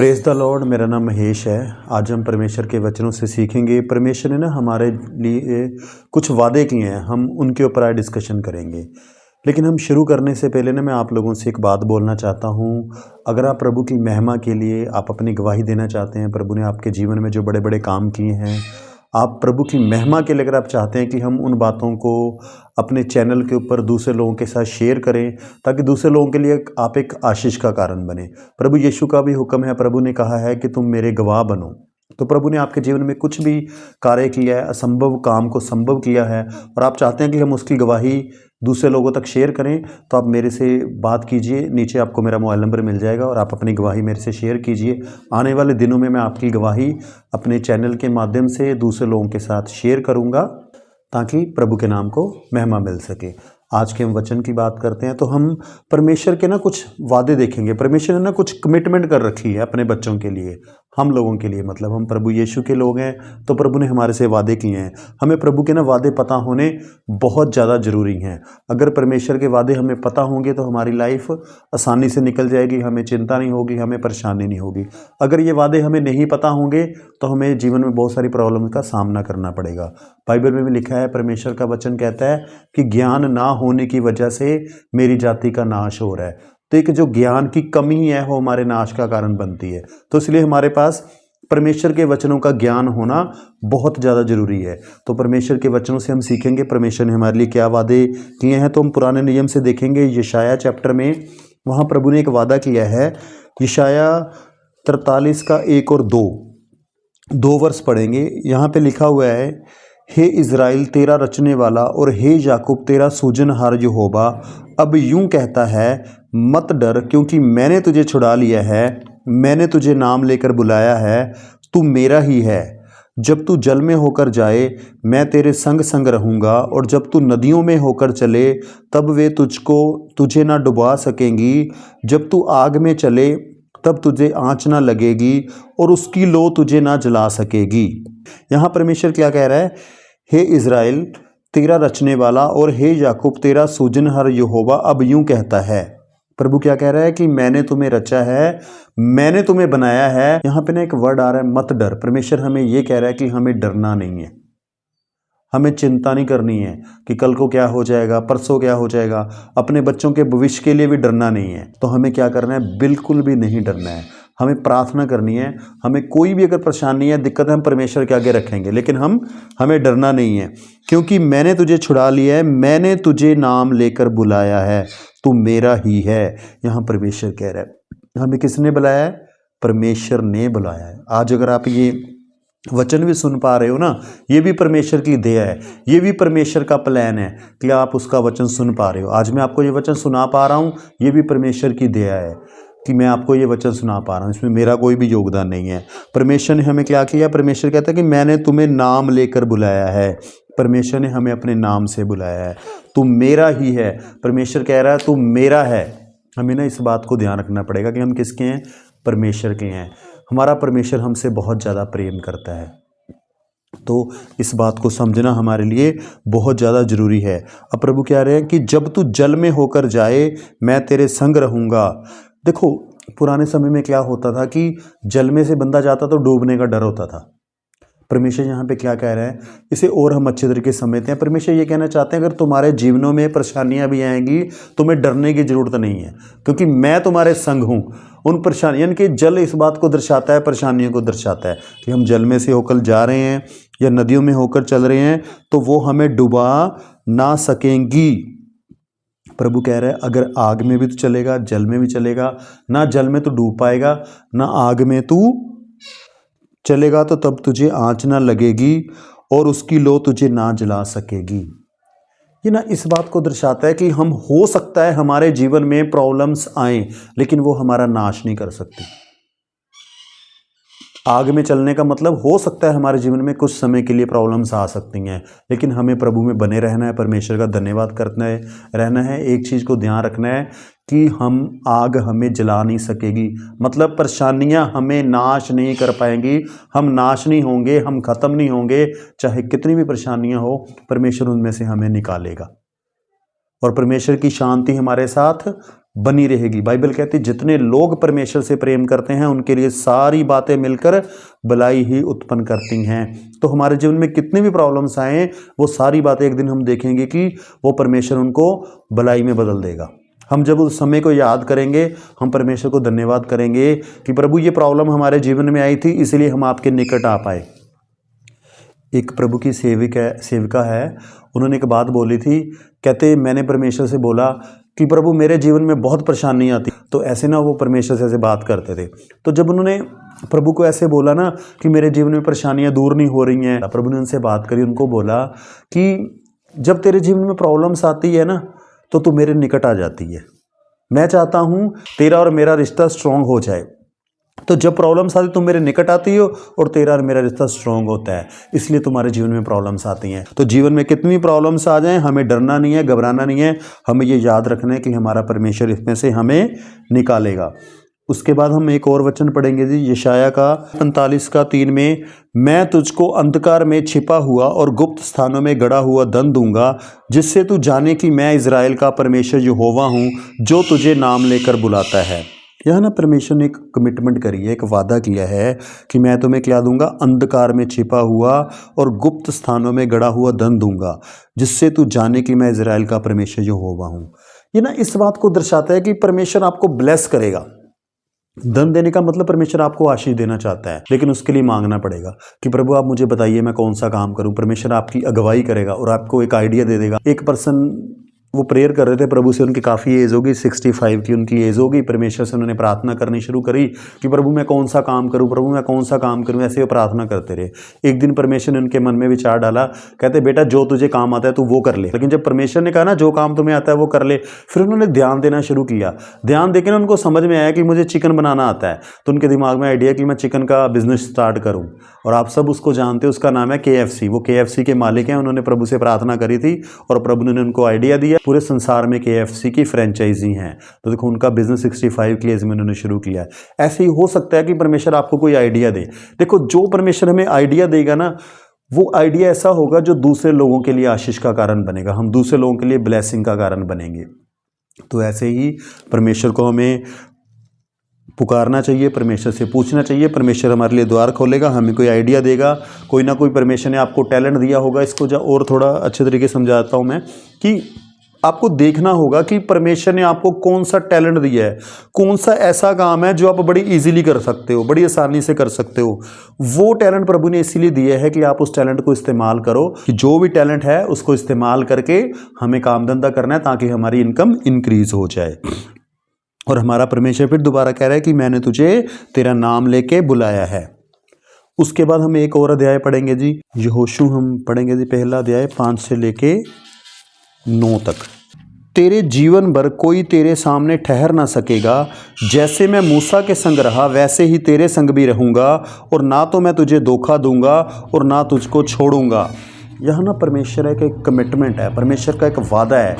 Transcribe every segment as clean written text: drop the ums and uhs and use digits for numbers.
Praise the Lord. मेरा नाम महेश है। आज हम परमेश्वर के वचनों से सीखेंगे। परमेश्वर ने हमारे लिए कुछ वादे किए हैं, हम उनके ऊपर आज डिस्कशन करेंगे। लेकिन हम शुरू करने से पहले मैं आप लोगों से एक बात बोलना चाहता हूँ। अगर आप प्रभु की महिमा के लिए आप अपनी गवाही देना चाहते हैं, प्रभु ने आपके जीवन में जो बड़े बड़े काम किए हैं, आप प्रभु की महिमा के लिए अगर आप चाहते हैं कि हम उन बातों को अपने चैनल के ऊपर दूसरे लोगों के साथ शेयर करें ताकि दूसरे लोगों के लिए आप एक आशीष का कारण बने। प्रभु यीशु का भी हुक्म है, प्रभु ने कहा है कि तुम मेरे गवाह बनो। तो प्रभु ने आपके जीवन में कुछ भी कार्य किया है, असंभव काम को संभव किया है, और आप चाहते हैं कि हम उसकी गवाही दूसरे लोगों तक शेयर करें, तो आप मेरे से बात कीजिए। नीचे आपको मेरा मोबाइल नंबर मिल जाएगा और आप अपनी गवाही मेरे से शेयर कीजिए। आने वाले दिनों में मैं आपकी गवाही अपने चैनल के माध्यम से दूसरे लोगों के साथ शेयर करूंगा ताकि प्रभु के नाम को महिमा मिल सके। आज के हम वचन की बात करते हैं तो हम परमेश्वर के कुछ वादे देखेंगे। परमेश्वर ने कुछ कमिटमेंट कर रखी है अपने बच्चों के लिए, हम लोगों के लिए। मतलब हम प्रभु यीशु के लोग हैं तो प्रभु ने हमारे से वादे किए हैं। हमें प्रभु के वादे पता होने बहुत ज़्यादा ज़रूरी हैं। अगर परमेश्वर के वादे हमें पता होंगे तो हमारी लाइफ आसानी से निकल जाएगी, हमें चिंता नहीं होगी, हमें परेशानी नहीं होगी। अगर ये वादे हमें नहीं पता होंगे तो हमें जीवन में बहुत सारी प्रॉब्लम का सामना करना पड़ेगा। बाइबल में भी लिखा है, परमेश्वर का वचन कहता है कि ज्ञान ना होने की वजह से मेरी जाति का नाश हो रहा है। तो एक जो ज्ञान की कमी है वो हमारे नाश का कारण बनती है। तो इसलिए हमारे पास परमेश्वर के वचनों का ज्ञान होना बहुत ज़्यादा जरूरी है। तो परमेश्वर के वचनों से हम सीखेंगे परमेश्वर ने हमारे लिए क्या वादे किए हैं। तो हम पुराने नियम से देखेंगे यशाया चैप्टर में, वहाँ प्रभु ने एक वादा किया है। यशाया 43 का 1 और 2 वर्ष पढ़ेंगे। यहाँ पे लिखा हुआ है, हे इज़राइल तेरा रचने वाला और हे याकूब तेरा सूजनहार यहोवा अब यूं कहता है, मत डर, क्योंकि मैंने तुझे छुड़ा लिया है, मैंने तुझे नाम लेकर बुलाया है, तू मेरा ही है। जब तू जल में होकर जाए मैं तेरे संग संग रहूँगा, और जब तू नदियों में होकर चले तब वे तुझे ना डुबा सकेंगी। जब तू आग में चले तब तुझे आँच ना लगेगी और उसकी लो तुझे ना जला सकेगी। यहाँ परमेश्वर क्या कह रहा है, हे इज़राइल तेरा रचने वाला और हे याकूब तेरा सूजनहार यहोवा अब यूं कहता है। प्रभु क्या कह रहा है कि मैंने तुम्हें रचा है, मैंने तुम्हें बनाया है। यहाँ पे एक वर्ड आ रहा है, मत डर। परमेश्वर हमें ये कह रहा है कि हमें डरना नहीं है, हमें चिंता नहीं करनी है कि कल को क्या हो जाएगा, परसों क्या हो जाएगा। अपने बच्चों के भविष्य के लिए भी डरना नहीं है। तो हमें क्या करना है, बिल्कुल भी नहीं डरना है। हमें प्रार्थना करनी है। हमें कोई भी अगर परेशानी है, दिक्कत है, हम परमेश्वर के आगे रखेंगे, लेकिन हमें डरना नहीं है, क्योंकि मैंने तुझे छुड़ा लिया है, मैंने तुझे नाम लेकर बुलाया है, तू मेरा ही है। यहाँ परमेश्वर कह रहा है। हमें किसने बुलाया है? परमेश्वर ने बुलाया है। आज अगर आप ये वचन भी सुन पा रहे हो ना, ये भी परमेश्वर की दया है, ये भी परमेश्वर का प्लान है कि आप उसका वचन सुन पा रहे हो। आज मैं आपको ये वचन सुना पा रहा हूँ, ये भी परमेश्वर की दया है कि मैं आपको ये वचन सुना पा रहा हूँ। इसमें मेरा कोई भी योगदान नहीं है। परमेश्वर ने हमें क्या किया? परमेश्वर कहता है कि मैंने तुम्हें नाम लेकर बुलाया है। परमेश्वर ने हमें अपने नाम से बुलाया है। तू मेरा ही है। परमेश्वर कह रहा है तू मेरा है। हमें इस बात को ध्यान रखना पड़ेगा कि हम किसके हैं? परमेश्वर के हैं। हमारा परमेश्वर हमसे बहुत ज़्यादा प्रेम करता है। तो इस बात को समझना हमारे लिए बहुत ज़्यादा ज़रूरी है। अब प्रभु कह रहे हैं कि जब तू जल में होकर जाए मैं तेरे संग रहूँगा। देखो पुराने समय में क्या होता था कि जल में से बंदा जाता तो डूबने का डर होता था। परमेश्वर यहाँ पे क्या कह रहे हैं, इसे और हम अच्छे तरीके से समझते हैं। परमेश्वर ये कहना चाहते हैं, अगर तुम्हारे जीवनों में परेशानियां भी आएंगी तुम्हें डरने की जरूरत नहीं है, क्योंकि मैं तुम्हारे संग हूँ। उन परेशानी यानी कि जल इस बात को दर्शाता है, परेशानियों को दर्शाता है कि हम जल में से होकर जा रहे हैं या नदियों में होकर चल रहे हैं तो वो हमें डुबा ना सकेंगी। प्रभु कह रहे हैं अगर आग में भी तू चलेगा, जल में भी चलेगा, ना जल में तू डूब पाएगा, ना आग में तू चलेगा, तो तब तुझे आँच ना लगेगी और उसकी लो तुझे ना जला सकेगी। ये इस बात को दर्शाता है कि हम, हो सकता है हमारे जीवन में प्रॉब्लम्स आए, लेकिन वो हमारा नाश नहीं कर सकती। आग में चलने का मतलब हो सकता है हमारे जीवन में कुछ समय के लिए प्रॉब्लम्स आ सकती हैं, लेकिन हमें प्रभु में बने रहना है, परमेश्वर का धन्यवाद करना है, रहना है। एक चीज़ को ध्यान रखना है कि आग हमें जला नहीं सकेगी, मतलब परेशानियां हमें नाश नहीं कर पाएंगी। हम नाश नहीं होंगे, हम ख़त्म नहीं होंगे। चाहे कितनी भी परेशानियां हो, परमेश्वर उनमें से हमें निकालेगा और परमेश्वर की शांति हमारे साथ बनी रहेगी। बाइबल कहती है जितने लोग परमेश्वर से प्रेम करते हैं उनके लिए सारी बातें मिलकर भलाई ही उत्पन्न करती हैं। तो हमारे जीवन में कितनी भी प्रॉब्लम्स आए, वो सारी बातें एक दिन हम देखेंगे कि वो परमेश्वर उनको भलाई में बदल देगा। हम जब उस समय को याद करेंगे, हम परमेश्वर को धन्यवाद करेंगे कि प्रभु ये प्रॉब्लम हमारे जीवन में आई थी, इसलिए हम आपके निकट आ पाए। एक प्रभु की सेविका है, उन्होंने एक बात बोली थी, कहते मैंने परमेश्वर से बोला कि प्रभु मेरे जीवन में बहुत परेशानी आती, तो ऐसे ना वो परमेश्वर से ऐसे बात करते थे। तो जब उन्होंने प्रभु को ऐसे बोला ना कि मेरे जीवन में परेशानियां दूर नहीं हो रही हैं, प्रभु ने उनसे बात करी, उनको बोला कि जब तेरे जीवन में प्रॉब्लम्स आती है ना तो तू मेरे निकट आ जाती है। मैं चाहता हूँ तेरा और मेरा रिश्ता स्ट्रांग हो जाए। तो जब प्रॉब्लम्स आती तुम मेरे निकट आती हो और तेरा और मेरा रिश्ता स्ट्रांग होता है, इसलिए तुम्हारे जीवन में प्रॉब्लम्स आती हैं। तो जीवन में कितनी प्रॉब्लम्स आ जाएं, हमें डरना नहीं है, घबराना नहीं है, हमें ये याद रखना है कि हमारा परमेश्वर इसमें से हमें निकालेगा। उसके बाद हम एक और वचन पढ़ेंगे जी, यशाया का 45:3 में, मैं तुझको अंधकार में छिपा हुआ और गुप्त स्थानों में गड़ा हुआ धन दूंगा, जिससे तू जाने कि मैं इज़राइल का परमेश्वर यहोवा हूँ, जो तुझे नाम लेकर बुलाता है। यह ना परमेश्वर ने एक कमिटमेंट करी है, एक वादा किया है कि मैं तुम्हें क्या दूंगा, अंधकार में छिपा हुआ और गुप्त स्थानों में गड़ा हुआ धन दूंगा, जिससे तू जाने कि मैं इज़राइल का परमेश्वर यहोवा हूँ। ये ना इस बात को दर्शाता है कि परमेश्वर आपको ब्लेस करेगा। धन देने का मतलब परमेश्वर आपको आशीष देना चाहता है, लेकिन उसके लिए मांगना पड़ेगा कि प्रभु आप मुझे बताइए मैं कौन सा काम करूं। परमेश्वर आपकी अगुवाई करेगा और आपको एक आइडिया दे देगा। एक पर्सन वो प्रेयर कर रहे थे प्रभु से, उनकी काफ़ी एज होगी, 65 की उनकी एज होगी। परमेश्वर से उन्होंने प्रार्थना करनी शुरू करी कि प्रभु मैं कौन सा काम करूं, प्रभु मैं कौन सा काम करूं, ऐसे वो प्रार्थना करते रहे। एक दिन परमेश्वर ने उनके मन में विचार डाला, कहते बेटा जो तुझे काम आता है तू वो कर ले। लेकिन जब परमेश्वर ने कहा ना जो काम तुम्हें आता है वो कर ले, फिर उन्होंने ध्यान देना शुरू किया। ध्यान देकर ना उनको समझ में आया कि मुझे चिकन बनाना आता है, तो उनके दिमाग में आइडिया कि मैं चिकन का बिजनेस स्टार्ट करूँ। और आप सब उसको जानते हैं, उसका नाम है KFC। वो KFC के मालिक हैं। उन्होंने प्रभु से प्रार्थना करी थी और प्रभु ने उनको आइडिया दिया। पूरे संसार में KFC की फ्रेंचाइजी हैं। तो देखो उनका बिजनेस 65 की एज में उन्होंने शुरू किया है। ऐसे ही हो सकता है कि परमेश्वर आपको कोई आइडिया दे। देखो जो परमेश्वर हमें आइडिया देगा ना, वो आइडिया ऐसा होगा जो दूसरे लोगों के लिए आशीष का कारण बनेगा। हम दूसरे लोगों के लिए ब्लेसिंग का कारण बनेंगे। तो ऐसे ही परमेश्वर को हमें पुकारना चाहिए, परमेश्वर से पूछना चाहिए। परमेश्वर हमारे लिए द्वार खोलेगा, हमें कोई आइडिया देगा। कोई ना कोई परमेश्वर ने आपको टैलेंट दिया होगा। इसको और थोड़ा अच्छे तरीके से समझाता हूँ मैं कि आपको देखना होगा कि परमेश्वर ने आपको कौन सा टैलेंट दिया है, कौन सा ऐसा काम है जो आप बड़ी इजीली कर सकते हो, बड़ी आसानी से कर सकते हो। वो टैलेंट प्रभु ने इसीलिए दिया है कि आप उस टैलेंट को इस्तेमाल करो। कि जो भी टैलेंट है उसको इस्तेमाल करके हमें काम धंधा करना है, ताकि हमारी इनकम इंक्रीज हो जाए। और हमारा परमेश्वर फिर दोबारा कह रहा है कि मैंने तुझे तेरा नाम लेके बुलाया है। उसके बाद हम एक और अध्याय पढ़ेंगे जी, यहोशू हम पढ़ेंगे जी, पहला अध्याय 5 से लेके 9 तक। तेरे जीवन भर कोई तेरे सामने ठहर ना सकेगा। जैसे मैं मूसा के संग रहा वैसे ही तेरे संग भी रहूँगा, और ना तो मैं तुझे धोखा दूंगा और ना तुझको छोड़ूंगा। यह ना परमेश्वर का एक कमिटमेंट है, परमेश्वर का एक वादा है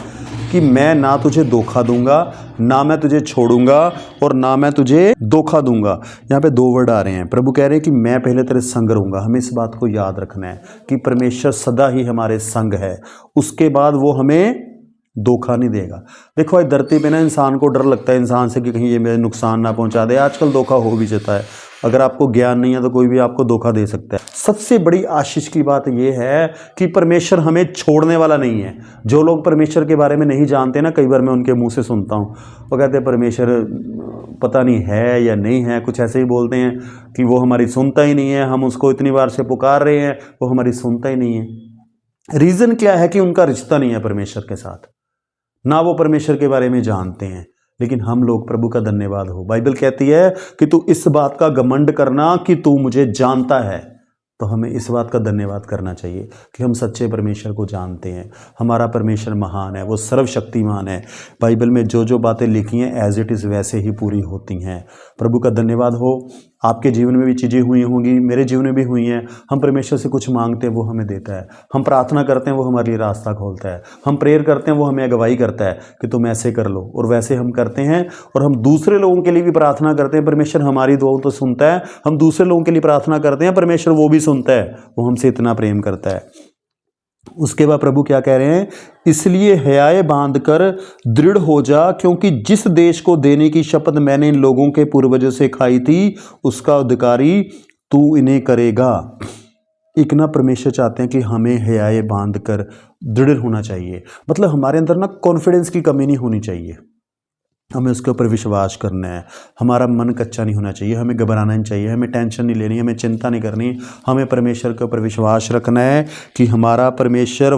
कि मैं ना तुझे धोखा दूंगा, ना मैं तुझे छोड़ूंगा और ना मैं तुझे धोखा दूंगा। यहाँ पे 2 वर्ड आ रहे हैं। प्रभु कह रहे हैं कि मैं पहले तेरे संग रहूंगा। हमें इस बात को याद रखना है कि परमेश्वर सदा ही हमारे संग है। उसके बाद वो हमें धोखा नहीं देगा। देखो इस धरती पे ना इंसान को डर लगता है इंसान से कि कहीं ये मेरे नुकसान ना पहुंचा दे। आजकल धोखा हो भी जाता है। अगर आपको ज्ञान नहीं है तो कोई भी आपको धोखा दे सकता है। सबसे बड़ी आशीष की बात यह है कि परमेश्वर हमें छोड़ने वाला नहीं है। जो लोग परमेश्वर के बारे में नहीं जानते ना, कई बार मैं उनके मुंह से सुनता हूँ, वो कहते हैं परमेश्वर पता नहीं है या नहीं है, कुछ ऐसे ही बोलते हैं कि वो हमारी सुनता ही नहीं है। हम उसको इतनी बार से पुकार रहे हैं, वो हमारी सुनता ही नहीं है। रीज़न क्या है कि उनका रिश्ता नहीं है परमेश्वर के साथ, ना वो परमेश्वर के बारे में जानते हैं। लेकिन हम लोग, प्रभु का धन्यवाद हो, बाइबल कहती है कि तू इस बात का घमंड करना कि तू मुझे जानता है। तो हमें इस बात का धन्यवाद करना चाहिए कि हम सच्चे परमेश्वर को जानते हैं। हमारा परमेश्वर महान है, वो सर्वशक्तिमान है। बाइबल में जो जो बातें लिखी हैं एज इट इज़ वैसे ही पूरी होती हैं। प्रभु का धन्यवाद हो। आपके जीवन में भी चीज़ें हुई होंगी, मेरे जीवन में भी हुई हैं। हम परमेश्वर से कुछ मांगते हैं, वो हमें देता है। हम प्रार्थना करते हैं, वो हमारे लिए रास्ता खोलता है। हम प्रेयर करते हैं, वो हमें अगुवाई करता है कि तुम ऐसे कर लो, और वैसे हम करते हैं। और हम दूसरे लोगों के लिए भी प्रार्थना करते हैं, परमेश्वर हमारी दुआओं तो सुनता है। हम दूसरे लोगों के लिए प्रार्थना करते हैं, परमेश्वर वो भी सुनता है। वो हमसे इतना प्रेम करता है। उसके बाद प्रभु क्या कह रहे हैं, इसलिए हयाए बांध कर दृढ़ हो जा, क्योंकि जिस देश को देने की शपथ मैंने इन लोगों के पूर्वजों से खाई थी उसका अधिकारी तू इन्हें करेगा। एक ना परमेश्वर चाहते हैं कि हमें हयाए बांध कर दृढ़ होना चाहिए, मतलब हमारे अंदर ना कॉन्फिडेंस की कमी नहीं होनी चाहिए, हमें उसके ऊपर विश्वास करना है, हमारा मन कच्चा नहीं होना चाहिए, हमें घबराना नहीं चाहिए, हमें टेंशन नहीं लेनी, हमें चिंता नहीं करनी, हमें परमेश्वर के ऊपर विश्वास रखना है कि हमारा परमेश्वर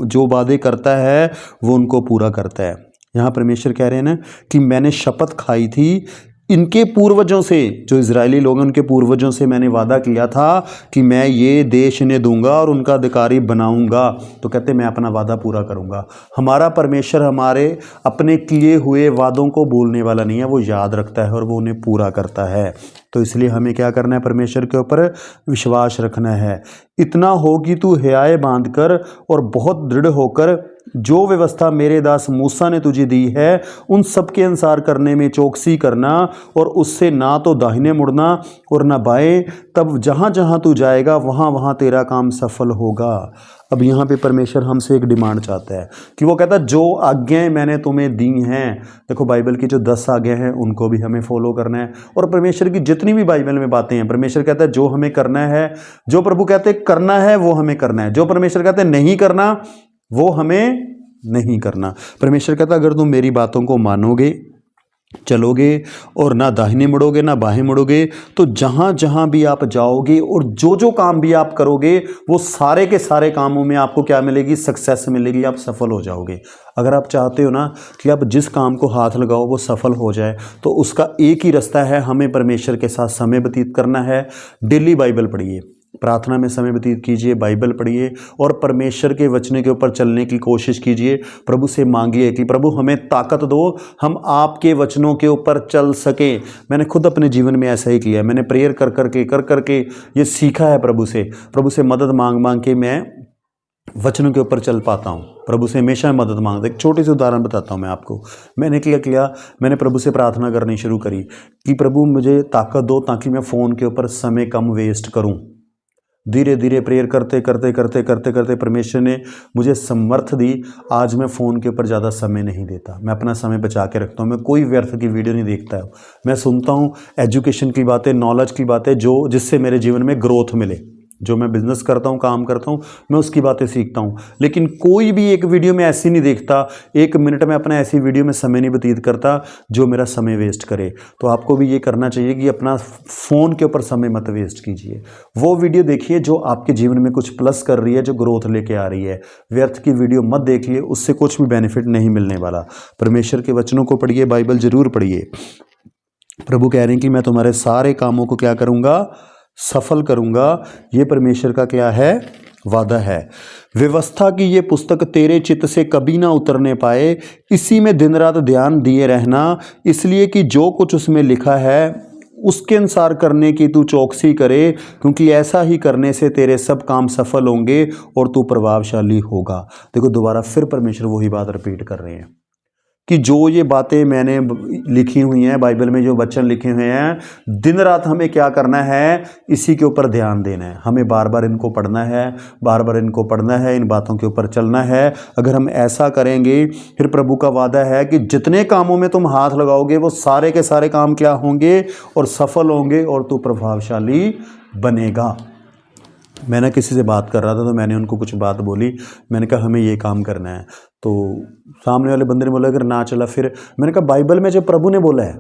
जो वादे करता है वो उनको पूरा करता है। यहाँ परमेश्वर कह रहे हैं ना कि मैंने शपथ खाई थी इनके पूर्वजों से, जो इजरायली लोग हैं उनके पूर्वजों से मैंने वादा किया था कि मैं ये देश इन्हें दूंगा और उनका अधिकारी बनाऊंगा। तो कहते मैं अपना वादा पूरा करूंगा। हमारा परमेश्वर हमारे अपने किए हुए वादों को भूलने वाला नहीं है, वो याद रखता है और वो उन्हें पूरा करता है। तो इसलिए हमें क्या करना है, परमेश्वर के ऊपर विश्वास रखना है। इतना हो कि तू हयाए बांध कर और बहुत दृढ़ होकर जो व्यवस्था मेरे दास मूसा ने तुझे दी है उन सब के अनुसार करने में चौकसी करना, और उससे ना तो दाहिने मुड़ना और ना बाएं, तब जहाँ जहाँ तू जाएगा वहाँ वहाँ तेरा काम सफल होगा। अब यहाँ पे परमेश्वर हमसे एक डिमांड चाहता है कि वो कहता है जो आज्ञाएं मैंने तुम्हें दी हैं, देखो बाइबल की जो 10 आज्ञाएं हैं उनको भी हमें फॉलो करना है, और परमेश्वर की जितनी भी बाइबल में बातें हैं परमेश्वर कहता है जो हमें करना है, जो प्रभु कहते हैं करना है वो हमें करना है, जो परमेश्वर कहते हैं नहीं करना वो हमें नहीं करना। परमेश्वर कहता अगर तुम मेरी बातों को मानोगे, चलोगे और ना दाहिने मुड़ोगे ना बाएं मुड़ोगे, तो जहाँ जहाँ भी आप जाओगे और जो जो काम भी आप करोगे वो सारे के सारे कामों में आपको क्या मिलेगी, सक्सेस मिलेगी, आप सफल हो जाओगे। अगर आप चाहते हो ना कि आप जिस काम को हाथ लगाओ वो सफल हो जाए, तो उसका एक ही रास्ता है, हमें परमेश्वर के साथ समय व्यतीत करना है। डेली बाइबल पढ़िए, प्रार्थना में समय व्यतीत कीजिए, बाइबल पढ़िए और परमेश्वर के वचन के ऊपर चलने की कोशिश कीजिए। प्रभु से मांगिए कि प्रभु हमें ताकत दो, हम आपके वचनों के ऊपर चल सके। मैंने खुद अपने जीवन में ऐसा ही किया, मैंने प्रेयर कर करके ये सीखा है प्रभु से मदद मांग के मैं वचनों के ऊपर चल पाता हूँ। प्रभु से हमेशा मदद मांगता। एक छोटी सी उदाहरण बताता हूँ मैं आपको। मैंने क्या किया, मैंने प्रभु से प्रार्थना करनी शुरू करी कि प्रभु मुझे ताकत दो ताकि मैं फ़ोन के ऊपर समय कम वेस्ट करूँ। धीरे धीरे प्रेयर करते परमेश्वर ने मुझे समर्थ दी। आज मैं फ़ोन के ऊपर ज़्यादा समय नहीं देता, मैं अपना समय बचा के रखता हूँ। मैं कोई व्यर्थ की वीडियो नहीं देखता हूँ, मैं सुनता हूँ एजुकेशन की बातें, नॉलेज की बातें, जिससे मेरे जीवन में ग्रोथ मिले। जो मैं बिज़नेस करता हूँ, काम करता हूँ, मैं उसकी बातें सीखता हूँ। लेकिन कोई भी एक वीडियो में ऐसी नहीं देखता, 1 मिनट में अपना ऐसी वीडियो में समय नहीं व्यतीत करता जो मेरा समय वेस्ट करे। तो आपको भी ये करना चाहिए कि अपना फ़ोन के ऊपर समय मत वेस्ट कीजिए। वो वीडियो देखिए जो आपके जीवन में कुछ प्लस कर रही है, जो ग्रोथ लेके आ रही है। व्यर्थ की वीडियो मत देखिए, उससे कुछ भी बेनिफिट नहीं मिलने वाला। परमेश्वर के वचनों को पढ़िए, बाइबल ज़रूर पढ़िए। प्रभु कह रहे हैं कि मैं तुम्हारे सारे कामों को क्या करूँगा, सफल करूंगा। ये परमेश्वर का क्या है, वादा है। व्यवस्था की ये पुस्तक तेरे चित्त से कभी ना उतरने पाए, इसी में दिन रात ध्यान दिए रहना, इसलिए कि जो कुछ उसमें लिखा है उसके अनुसार करने की तू चौकसी करे, क्योंकि ऐसा ही करने से तेरे सब काम सफल होंगे और तू प्रभावशाली होगा। देखो दोबारा फिर परमेश्वर वही बात रिपीट कर रहे हैं कि जो ये बातें मैंने लिखी हुई हैं, बाइबल में जो वचन लिखे हुए हैं, दिन रात हमें क्या करना है, इसी के ऊपर ध्यान देना है। हमें बार बार इनको पढ़ना है, बार बार इनको पढ़ना है, इन बातों के ऊपर चलना है। अगर हम ऐसा करेंगे फिर प्रभु का वादा है कि जितने कामों में तुम हाथ लगाओगे वो सारे के सारे काम क्या होंगे और सफल होंगे और तू प्रभावशाली बनेगा। मैं ना किसी से बात कर रहा था तो मैंने उनको कुछ बात बोली, मैंने कहा हमें ये काम करना है, तो सामने वाले बंदे ने बोला अगर ना चला फिर। मैंने कहा बाइबल में जब प्रभु ने बोला है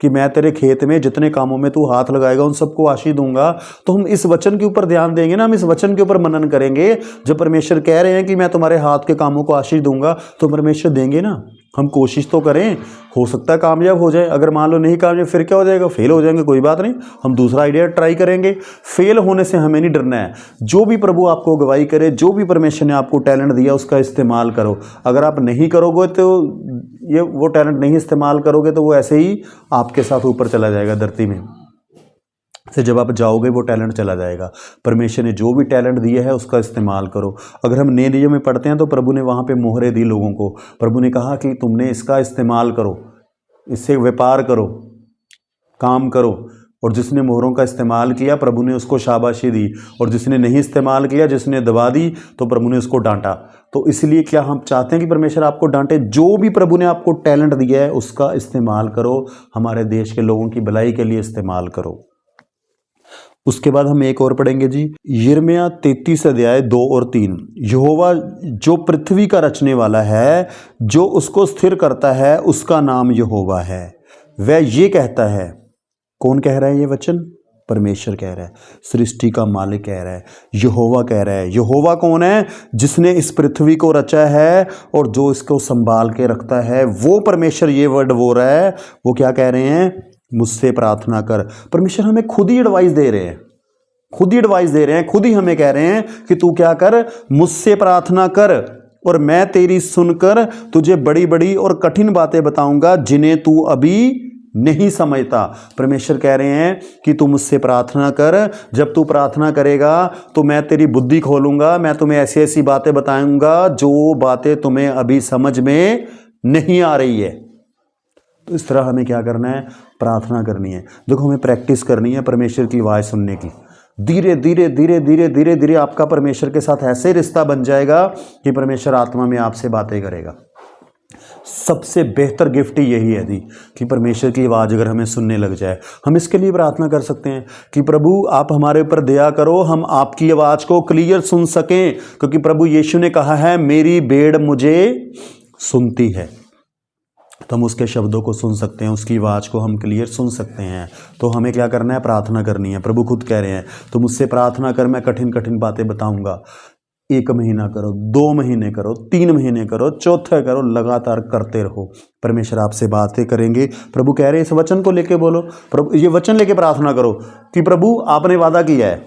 कि मैं तेरे खेत में जितने कामों में तू हाथ लगाएगा उन सबको आशीष दूंगा, तो हम इस वचन के ऊपर ध्यान देंगे ना, हम इस वचन के ऊपर मनन करेंगे। जब परमेश्वर कह रहे हैं कि मैं तुम्हारे हाथ के कामों को आशीष दूंगा तो परमेश्वर देंगे ना। हम कोशिश तो करें, हो सकता है कामयाब हो जाए। अगर मान लो नहीं कामयाब फिर क्या हो जाएगा, फेल हो जाएंगे, कोई बात नहीं, हम दूसरा आइडिया ट्राई करेंगे। फेल होने से हमें नहीं डरना है। जो भी प्रभु आपको अगुवाई करे, जो भी परमेश्वर ने आपको टैलेंट दिया उसका इस्तेमाल करो। अगर आप नहीं करोगे तो ये वो टैलेंट नहीं इस्तेमाल करोगे तो वो ऐसे ही आपके साथ ऊपर चला जाएगा धरती में से। जब आप जाओगे वो टैलेंट चला जाएगा। परमेश्वर ने जो भी टैलेंट दिया है उसका इस्तेमाल करो। अगर हम नए नियम में पढ़ते हैं तो प्रभु ने वहाँ पे मोहरें दी लोगों को। प्रभु ने कहा कि तुमने इसका इस्तेमाल करो, इससे व्यापार करो, काम करो। और जिसने मोहरों का इस्तेमाल किया प्रभु ने उसको शाबाशी दी, और जिसने नहीं इस्तेमाल किया, जिसने दबा दी, तो प्रभु ने उसको डांटा। तो इसलिए क्या हम चाहते हैं कि परमेश्वर आपको डांटे? जो भी प्रभु ने आपको टैलेंट दिया है उसका इस्तेमाल करो, हमारे देश के लोगों की भलाई के लिए इस्तेमाल करो। उसके बाद हम एक और पढ़ेंगे जी, यिर्मयाह 33 अध्याय 2 और 3। यहोवा जो पृथ्वी का रचने वाला है, जो उसको स्थिर करता है, उसका नाम यहोवा है। वह ये कहता है, कौन कह रहा है ये वचन? परमेश्वर कह रहा है, सृष्टि का मालिक कह रहा है, यहोवा कह रहा है। यहोवा कौन है? जिसने इस पृथ्वी को रचा है और जो इसको संभाल के रखता है, वो परमेश्वर ये वर्ड बोल रहा है। वो क्या कह रहे हैं? मुझसे प्रार्थना कर। परमेश्वर हमें खुद ही एडवाइस दे रहे हैं, खुद ही एडवाइस दे रहे हैं, खुद ही हमें कह रहे हैं कि तू क्या कर, मुझसे प्रार्थना कर और मैं तेरी सुनकर तुझे बड़ी बड़ी और कठिन बातें बताऊंगा जिन्हें तू अभी नहीं समझता। परमेश्वर कह रहे हैं कि तू मुझसे प्रार्थना कर, जब तू प्रार्थना करेगा तो मैं तेरी बुद्धि खोलूंगा, मैं तुम्हें ऐसी ऐसी बातें बताऊंगा जो बातें तुम्हें अभी समझ में नहीं आ रही है। तो इस तरह हमें क्या करना है? प्रार्थना करनी है। देखो, हमें प्रैक्टिस करनी है परमेश्वर की आवाज़ सुनने की। धीरे धीरे धीरे धीरे धीरे धीरे आपका परमेश्वर के साथ ऐसे रिश्ता बन जाएगा कि परमेश्वर आत्मा में आपसे बातें करेगा। सबसे बेहतर गिफ्ट यही है दी कि परमेश्वर की आवाज़ अगर हमें सुनने लग जाए। हम इसके लिए प्रार्थना कर सकते हैं कि प्रभु आप हमारे ऊपर दया करो, हम आपकी आवाज़ को क्लियर सुन सकें, क्योंकि प्रभु यीशु ने कहा है मेरी भेड़ मुझे सुनती है। तो हम उसके शब्दों को सुन सकते हैं, उसकी आवाज़ को हम क्लियर सुन सकते हैं। तो हमें क्या करना है? प्रार्थना करनी है। प्रभु खुद कह रहे हैं तो मुझसे प्रार्थना कर, मैं कठिन कठिन बातें बताऊंगा। 1 महीना करो, 2 महीने करो, 3 महीने करो, चौथा करो, लगातार करते रहो, परमेश्वर आपसे बातें करेंगे। प्रभु कह रहे हैं इस वचन को लेके बोलो, प्रभु ये वचन लेके प्रार्थना करो कि प्रभु आपने वादा किया है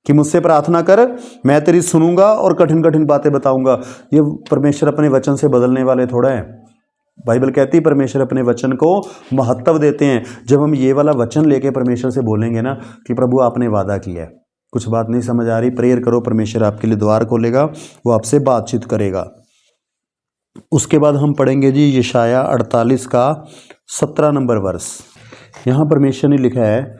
कि मुझसे प्रार्थना कर, मैं तेरी सुनूंगा और कठिन कठिन बातें बताऊंगा। ये परमेश्वर अपने वचन से बदलने वाले थोड़ा है। बाइबल कहती है परमेश्वर अपने वचन को महत्व देते हैं। जब हम ये वाला वचन लेके परमेश्वर से बोलेंगे ना कि प्रभु आपने वादा किया है, कुछ बात नहीं समझ आ रही, प्रेयर करो, परमेश्वर आपके लिए द्वार खोलेगा, वो आपसे बातचीत करेगा। उसके बाद हम पढ़ेंगे जी यशाया 48 का 17 नंबर वर्ष। यहाँ परमेश्वर ने लिखा है,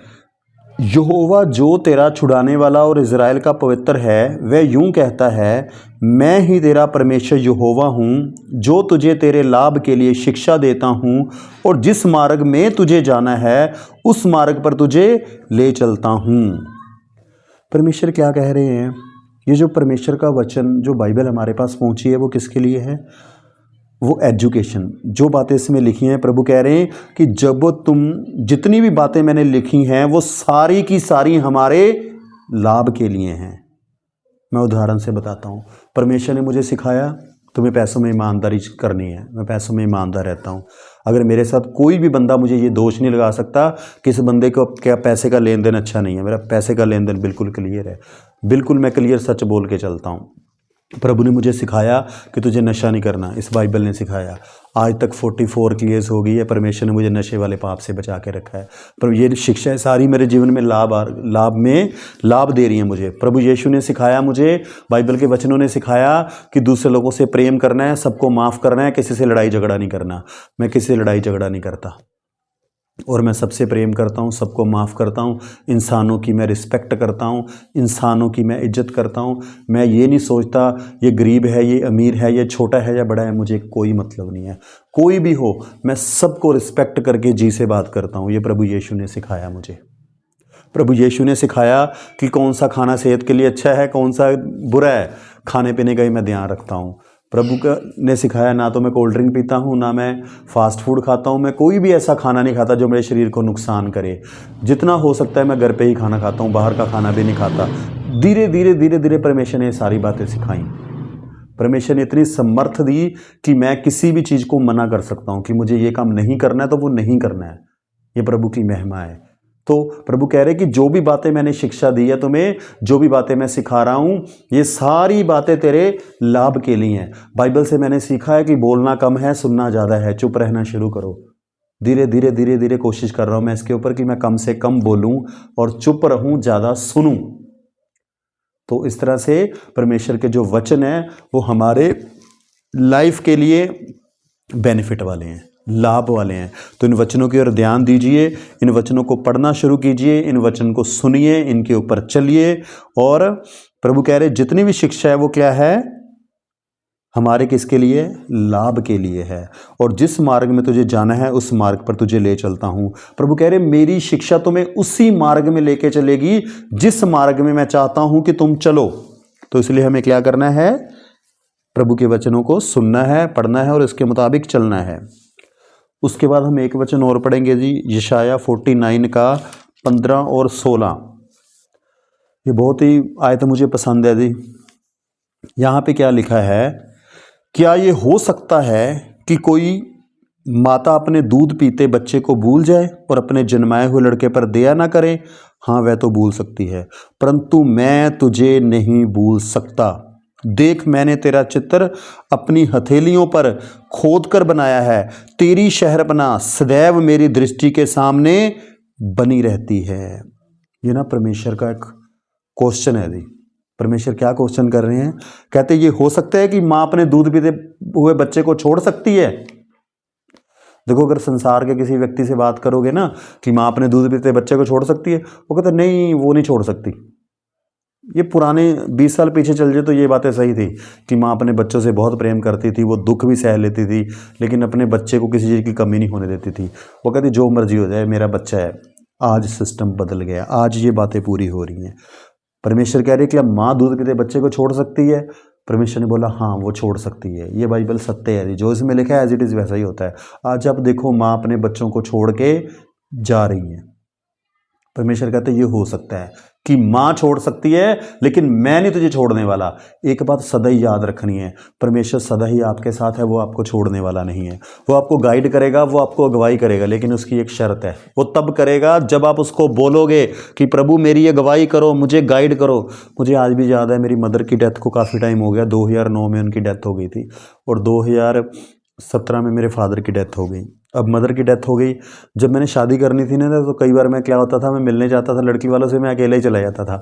यहोवा जो तेरा छुड़ाने वाला और इज़राइल का पवित्र है, वह यूं कहता है, मैं ही तेरा परमेश्वर यहोवा हूँ, जो तुझे तेरे लाभ के लिए शिक्षा देता हूँ और जिस मार्ग में तुझे जाना है उस मार्ग पर तुझे ले चलता हूँ। परमेश्वर क्या कह रहे हैं? ये जो परमेश्वर का वचन, जो बाइबल हमारे पास पहुँची है, वो किसके लिए है? वो एजुकेशन, जो बातें इसमें लिखी हैं, प्रभु कह रहे हैं कि जब तुम जितनी भी बातें मैंने लिखी हैं वो सारी की सारी हमारे लाभ के लिए हैं। मैं उदाहरण से बताता हूँ। परमेश्वर ने मुझे सिखाया तुम्हें पैसों में ईमानदारी करनी है, मैं पैसों में ईमानदार रहता हूँ। अगर मेरे साथ कोई भी बंदा मुझे ये दोष नहीं लगा सकता कि इस बंदे को क्या पैसे का लेन देन अच्छा नहीं है, मेरा पैसे का लेन देन बिल्कुल क्लियर है, बिल्कुल मैं क्लियर सच बोल के चलता हूँ। प्रभु ने मुझे सिखाया कि तुझे नशा नहीं करना, इस बाइबल ने सिखाया। आज तक 44 ईयर्स हो गई है, परमेश्वर ने मुझे नशे वाले पाप से बचा के रखा है। पर ये शिक्षाएं सारी मेरे जीवन में लाभ दे रही हैं मुझे। प्रभु यीशु ने सिखाया मुझे, बाइबल के वचनों ने सिखाया कि दूसरे लोगों से प्रेम करना है, सबको माफ़ करना है, किसी से लड़ाई झगड़ा नहीं करना। मैं किसी से लड़ाई झगड़ा नहीं करता और मैं सबसे प्रेम करता हूँ, सबको माफ़ करता हूँ, इंसानों की मैं रिस्पेक्ट करता हूँ, इंसानों की मैं इज्जत करता हूँ। मैं ये नहीं सोचता ये गरीब है, ये अमीर है, ये छोटा है या बड़ा है, मुझे कोई मतलब नहीं है। कोई भी हो, मैं सबको रिस्पेक्ट करके जी से बात करता हूँ। ये प्रभु यीशु ने सिखाया मुझे। प्रभु यीशु ने सिखाया कि कौन सा खाना सेहत के लिए अच्छा है, कौन सा बुरा है, खाने पीने का ही मैं ध्यान रखता हूँ। प्रभु का ने सिखाया, ना तो मैं कोल्ड ड्रिंक पीता हूँ, ना मैं फास्ट फूड खाता हूँ, मैं कोई भी ऐसा खाना नहीं खाता जो मेरे शरीर को नुकसान करे। जितना हो सकता है मैं घर पे ही खाना खाता हूँ, बाहर का खाना भी नहीं खाता। धीरे धीरे धीरे धीरे परमेश्वर ने सारी बातें सिखाई। परमेश्वर ने इतनी समर्थ दी कि मैं किसी भी चीज़ को मना कर सकता हूँ कि मुझे ये काम नहीं करना है तो वो नहीं करना है। ये प्रभु की महिमा है। तो प्रभु कह रहे कि जो भी बातें मैंने शिक्षा दी है तुम्हें, जो भी बातें मैं सिखा रहा हूँ, ये सारी बातें तेरे लाभ के लिए हैं। बाइबल से मैंने सीखा है कि बोलना कम है, सुनना ज़्यादा है। चुप रहना शुरू करो। धीरे धीरे धीरे धीरे कोशिश कर रहा हूँ मैं इसके ऊपर कि मैं कम से कम बोलूँ और चुप रहूँ, ज़्यादा सुनूँ। तो इस तरह से परमेश्वर के जो वचन हैं वो हमारे लाइफ के लिए बेनिफिट वाले हैं, लाभ वाले हैं। तो इन वचनों की ओर ध्यान दीजिए, इन वचनों को पढ़ना शुरू कीजिए, इन वचन को सुनिए, इनके ऊपर चलिए। और प्रभु कह रहे जितनी भी शिक्षा है वो क्या है, हमारे किसके लिए, लाभ के लिए है। और जिस मार्ग में तुझे जाना है उस मार्ग पर तुझे ले चलता हूं। प्रभु कह रहे मेरी शिक्षा तुम्हें उसी मार्ग में लेके चलेगी जिस मार्ग में मैं चाहता हूं कि तुम चलो। तो इसलिए हमें क्या करना है, प्रभु के वचनों को सुनना है, पढ़ना है और इसके मुताबिक चलना है। उसके बाद हम एक वचन और पढ़ेंगे जी, यशाया 49 का 15 और 16। ये बहुत ही आयत मुझे पसंद है जी। यहाँ पे क्या लिखा है, क्या ये हो सकता है कि कोई माता अपने दूध पीते बच्चे को भूल जाए और अपने जन्माए हुए लड़के पर दया ना करे? हाँ, वह तो भूल सकती है, परंतु मैं तुझे नहीं भूल सकता। देख, मैंने तेरा चित्र अपनी हथेलियों पर खोद कर बनाया है। तेरी शहरपनाह सदैव मेरी दृष्टि के सामने बनी रहती है। ये ना परमेश्वर का एक क्वेश्चन है जी। परमेश्वर क्या क्वेश्चन कर रहे हैं, कहते ये हो सकता है कि माँ अपने दूध पीते हुए बच्चे को छोड़ सकती है? देखो, अगर संसार के किसी व्यक्ति से बात करोगे ना कि माँ अपने दूध पीते बच्चे को छोड़ सकती है, वो कहते नहीं, वो नहीं छोड़ सकती। ये पुराने 20 साल पीछे चल जाए तो ये बातें सही थी कि माँ अपने बच्चों से बहुत प्रेम करती थी, वो दुख भी सह लेती थी, लेकिन अपने बच्चे को किसी चीज़ की कमी नहीं होने देती थी। वो कहती जो मर्जी हो जाए, मेरा बच्चा है। आज सिस्टम बदल गया, आज ये बातें पूरी हो रही हैं। परमेश्वर कह रहे कि अब माँ दूध पीते बच्चे को छोड़ सकती है? परमेश्वर ने बोला हाँ, वो छोड़ सकती है। ये बाइबल सत्य है, जो इसमें लिखा है एज इट इज़ वैसा ही होता है। आज आप देखो, माँ अपने बच्चों को छोड़ के जा रही है। परमेश्वर कहते ये हो सकता है कि माँ छोड़ सकती है, लेकिन मैं नहीं तुझे छोड़ने वाला। एक बात सदा ही याद रखनी है, परमेश्वर सदा ही आपके साथ है, वो आपको छोड़ने वाला नहीं है। वो आपको गाइड करेगा, वो आपको अगुवाई करेगा, लेकिन उसकी एक शर्त है। वो तब करेगा जब आप उसको बोलोगे कि प्रभु मेरी अगुवाई करो, मुझे गाइड करो। मुझे आज भी याद है, मेरी मदर की डेथ को काफ़ी टाइम हो गया। 2009 में उनकी डेथ हो गई थी और 2017 में मेरे फादर की डेथ हो गई। अब मदर की डेथ हो गई। जब मैंने शादी करनी थी ना, तो कई बार मैं क्या होता था, मैं मिलने जाता था लड़की वालों से, मैं अकेला ही चला जाता था।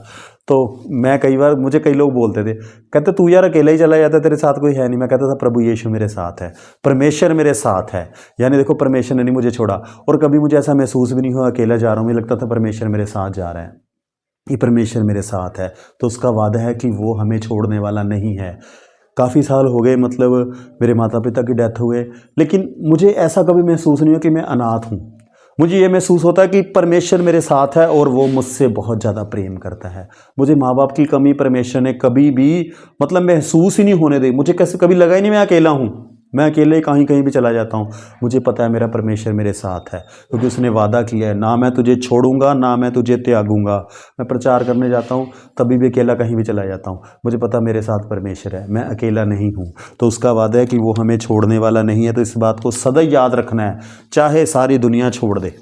तो मैं कई बार, मुझे कई लोग बोलते थे, कहते तू यार अकेला ही चला जाता है, तेरे साथ कोई है नहीं। मैं कहता था प्रभु यीशु मेरे साथ है, परमेश्वर मेरे साथ है। यानी देखो, परमेश्वर ने नहीं मुझे छोड़ा और कभी मुझे ऐसा महसूस भी नहीं हुआ अकेला जा रहा हूँ। मुझे लगता था परमेश्वर मेरे साथ जा रहा है, ये परमेश्वर मेरे साथ है। तो उसका वादा है कि वो हमें छोड़ने वाला नहीं है। काफ़ी साल हो गए, मतलब मेरे माता पिता की डेथ हुए, लेकिन मुझे ऐसा कभी महसूस नहीं हुआ कि मैं अनाथ हूँ। मुझे ये महसूस होता है कि परमेश्वर मेरे साथ है और वो मुझसे बहुत ज़्यादा प्रेम करता है। मुझे माँ बाप की कमी परमेश्वर ने कभी भी मतलब महसूस ही नहीं होने दी। मुझे कैसे कभी लगा ही नहीं मैं अकेला हूँ। मैं अकेले कहीं भी चला जाता हूँ, मुझे पता है मेरा परमेश्वर मेरे साथ है, क्योंकि उसने वादा किया है, ना मैं तुझे छोड़ूंगा ना मैं तुझे त्यागूंगा। मैं प्रचार करने जाता हूँ तभी भी अकेला कहीं भी चला जाता हूँ, मुझे पता मेरे साथ परमेश्वर है, मैं अकेला नहीं हूँ। तो उसका वादा है कि वो हमें छोड़ने वाला नहीं है। तो इस बात को सदा याद रखना है, चाहे सारी दुनिया छोड़ दे,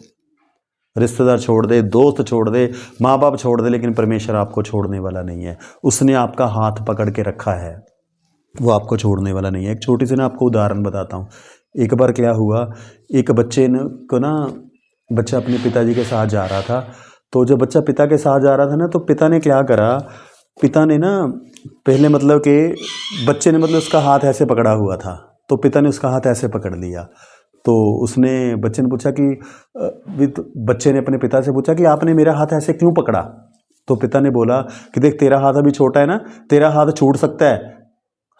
रिश्तेदार छोड़ दे, दोस्त छोड़ दे, माँ बाप छोड़ दे, लेकिन परमेश्वर आपको छोड़ने वाला नहीं है। उसने आपका हाथ पकड़ के रखा है, वो आपको छोड़ने वाला नहीं है। एक छोटी सी ना आपको उदाहरण बताता हूँ। एक बार क्या हुआ, एक बच्चे को ना, बच्चा अपने पिताजी के साथ जा रहा था। तो जब बच्चा पिता के साथ जा रहा था ना, तो पिता ने क्या करा, पिता ने ना पहले मतलब कि बच्चे ने मतलब उसका हाथ ऐसे पकड़ा हुआ था, तो पिता ने उसका हाथ ऐसे पकड़ लिया। तो उसने बच्चे ने पूछा कि बच्चे ने अपने पिता से पूछा कि आपने मेरा हाथ ऐसे क्यों पकड़ा? तो पिता ने बोला कि देख, तेरा हाथ अभी छोटा है ना, तेरा हाथ छूट सकता है,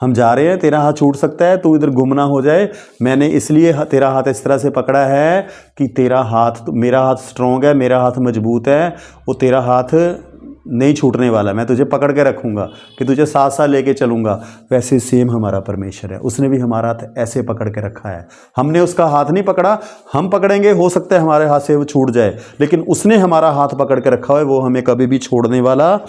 हम जा रहे हैं, तेरा हाथ छूट सकता है, तू इधर गुम ना हो जाए। मैंने इसलिए तेरा हाथ इस तरह से पकड़ा है कि तेरा हाथ, मेरा हाथ स्ट्रॉन्ग है, मेरा हाथ मजबूत है, वो तेरा हाथ नहीं छूटने वाला, मैं तुझे पकड़ के रखूंगा कि तुझे साथ साथ लेके चलूंगा। वैसे सेम हमारा परमेश्वर है, उसने भी हमारा हाथ ऐसे पकड़ के रखा है। हमने उसका हाथ नहीं पकड़ा, हम पकड़ेंगे, हो सकता है हमारे हाथ से वो छूट जाए, लेकिन उसने हमारा हाथ पकड़ के रखा है, वो हमें कभी भी छोड़ने वाला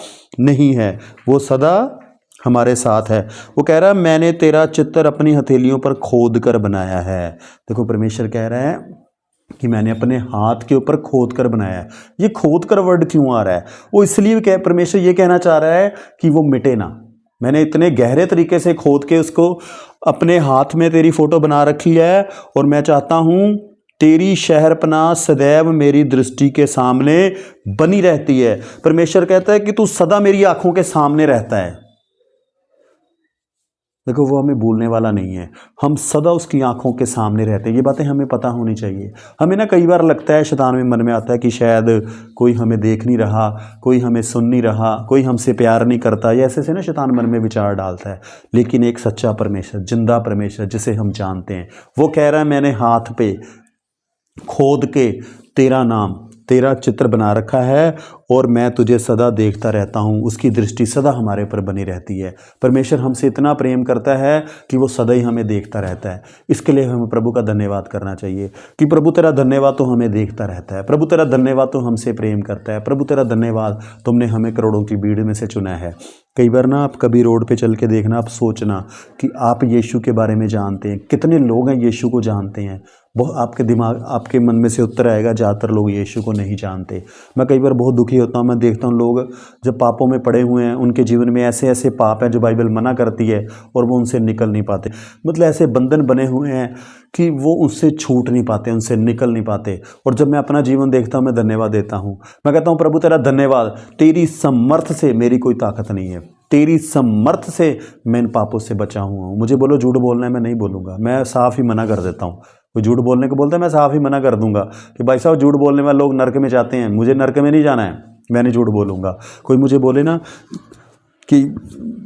नहीं है, वो सदा हमारे साथ है। वो कह रहा है मैंने तेरा चित्र अपनी हथेलियों पर खोद कर बनाया है। देखो, परमेश्वर कह रहा है कि मैंने अपने हाथ के ऊपर खोद कर बनाया है। ये खोद कर वर्ड क्यों आ रहा है? वो इसलिए परमेश्वर ये कहना चाह रहा है कि वो मिटे ना। मैंने इतने गहरे तरीके से खोद के उसको अपने हाथ में तेरी फोटो बना रखी है, और मैं चाहता हूं तेरी शहरपनाह सदैव मेरी दृष्टि के सामने बनी रहती है। परमेश्वर कहता है कि तू सदा मेरी आंखों के सामने रहता है। देखो वो हमें भूलने वाला नहीं है, हम सदा उसकी आंखों के सामने रहते हैं। ये बातें हमें पता होनी चाहिए। हमें ना कई बार लगता है, शैतान में मन में आता है कि शायद कोई हमें देख नहीं रहा, कोई हमें सुन नहीं रहा, कोई हमसे प्यार नहीं करता, या ऐसे ना शैतान मन में विचार डालता है। लेकिन एक सच्चा परमेश्वर, जिंदा परमेश्वर जिसे हम जानते हैं, वो कह रहा है मैंने हाथ पे खोद के तेरा नाम, तेरा चित्र बना रखा है और मैं तुझे सदा देखता रहता हूँ। उसकी दृष्टि सदा हमारे पर बनी रहती है। परमेश्वर हमसे इतना प्रेम करता है कि वो सदा ही हमें देखता रहता है। इसके लिए हमें प्रभु का धन्यवाद करना चाहिए कि प्रभु तेरा धन्यवाद तो हमें देखता रहता है, प्रभु तेरा धन्यवाद तो हमसे प्रेम करता है, प्रभु तेरा धन्यवाद तुमने हमें करोड़ों की भीड़ में से चुना है। कई बार ना आप कभी रोड पे चल के देखना, आप सोचना कि आप यीशु के बारे में जानते हैं, कितने लोग हैं यीशु को जानते हैं। बहुत आपके दिमाग, आपके मन में से उत्तर आएगा, ज़्यादातर लोग यीशु को नहीं जानते। मैं कई बार बहुत दुखी होता हूँ, मैं देखता हूँ लोग जब पापों में पड़े हुए हैं, उनके जीवन में ऐसे ऐसे पाप हैं जो बाइबल मना करती है और वो उनसे निकल नहीं पाते। मतलब ऐसे बंधन बने हुए हैं कि वो उससे छूट नहीं पाते, उनसे निकल नहीं पाते। और जब मैं अपना जीवन देखता हूँ, मैं धन्यवाद देता हूँ। मैं कहता हूँ प्रभु तेरा धन्यवाद, तेरी समर्थ से मेरी कोई ताकत नहीं है, तेरी समर्थ से मैं इन पापों से बचा हुआ हूँ। मुझे बोलो झूठ बोलना है, मैं नहीं बोलूँगा, मैं साफ ही मना कर देता हूँ। कोई झूठ बोलने को बोलता है, मैं साफ ही मना कर दूंगा कि भाई साहब झूठ बोलने वाले लोग नरक में जाते हैं, मुझे नरक में नहीं जाना है, मैं नहीं झूठ बोलूँगा। कोई मुझे बोले ना कि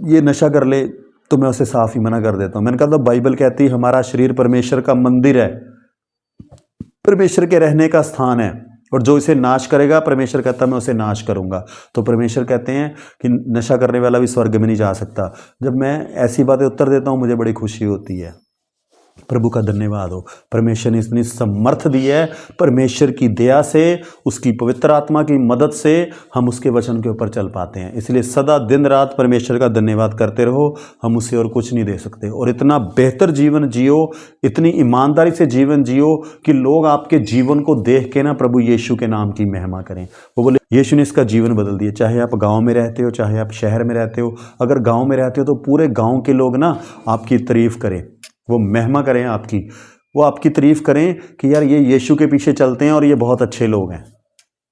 ये नशा कर ले, तो मैं उसे साफ ही मना कर देता हूँ। मैंने कहा था बाइबल कहती है हमारा शरीर परमेश्वर का मंदिर है, परमेश्वर के रहने का स्थान है, और जो इसे नाश करेगा परमेश्वर कहता है मैं उसे नाश करूंगा। तो परमेश्वर कहते हैं कि नशा करने वाला भी स्वर्ग में नहीं जा सकता। जब मैं ऐसी बातें उत्तर देता हूँ, मुझे बड़ी खुशी होती है। प्रभु का धन्यवाद हो, परमेश्वर ने इतनी समर्थ दी है। परमेश्वर की दया से, उसकी पवित्र आत्मा की मदद से हम उसके वचन के ऊपर चल पाते हैं। इसलिए सदा दिन रात परमेश्वर का धन्यवाद करते रहो। हम उसे और कुछ नहीं दे सकते। और इतना बेहतर जीवन जियो, इतनी ईमानदारी से जीवन जियो कि लोग आपके जीवन को देख के ना प्रभु यीशु के नाम की महिमा करें। वो बोले यीशु ने इसका जीवन बदल दिया। चाहे आप गाँव में रहते हो, चाहे आप शहर में रहते हो, अगर गाँव में रहते हो तो पूरे गाँव के लोग ना आपकी तारीफ करें, वो महिमा करें आपकी, वो आपकी तारीफ करें कि यार ये यीशु के पीछे चलते हैं और ये बहुत अच्छे लोग हैं,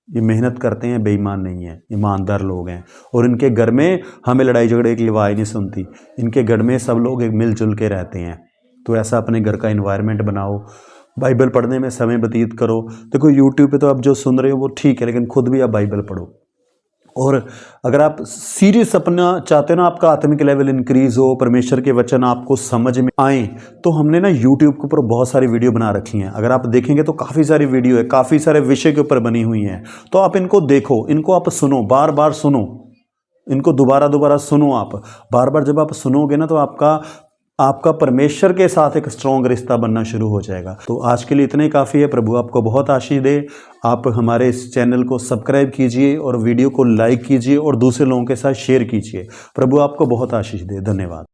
ये मेहनत करते हैं, बेईमान नहीं है, ईमानदार लोग हैं। और इनके घर में हमें लड़ाई झगड़े की आवाज़ नहीं सुनती, इनके घर में सब लोग एक मिलजुल के रहते हैं। तो ऐसा अपने घर का इन्वायरमेंट बनाओ, बाइबल पढ़ने में समय व्यतीत करो। देखो यूट्यूब पे तो आप जो सुन रहे हो वो ठीक है, लेकिन खुद भी आप बाइबल पढ़ो। और अगर आप सीरियस अपना चाहते हो ना, आपका आत्मिक लेवल इंक्रीज हो, परमेश्वर के वचन आपको समझ में आए, तो हमने ना यूट्यूब के ऊपर बहुत सारी वीडियो बना रखी हैं। अगर आप देखेंगे तो काफ़ी सारी वीडियो है, काफ़ी सारे विषय के ऊपर बनी हुई हैं। तो आप इनको देखो, इनको आप सुनो, बार बार सुनो, इनको दोबारा दोबारा सुनो। आप बार बार जब आप सुनोगे ना, तो आपका परमेश्वर के साथ एक स्ट्रॉन्ग रिश्ता बनना शुरू हो जाएगा। तो आज के लिए इतना ही काफ़ी है। प्रभु आपको बहुत आशीष दे। आप हमारे इस चैनल को सब्सक्राइब कीजिए और वीडियो को लाइक कीजिए और दूसरे लोगों के साथ शेयर कीजिए। प्रभु आपको बहुत आशीष दे। धन्यवाद।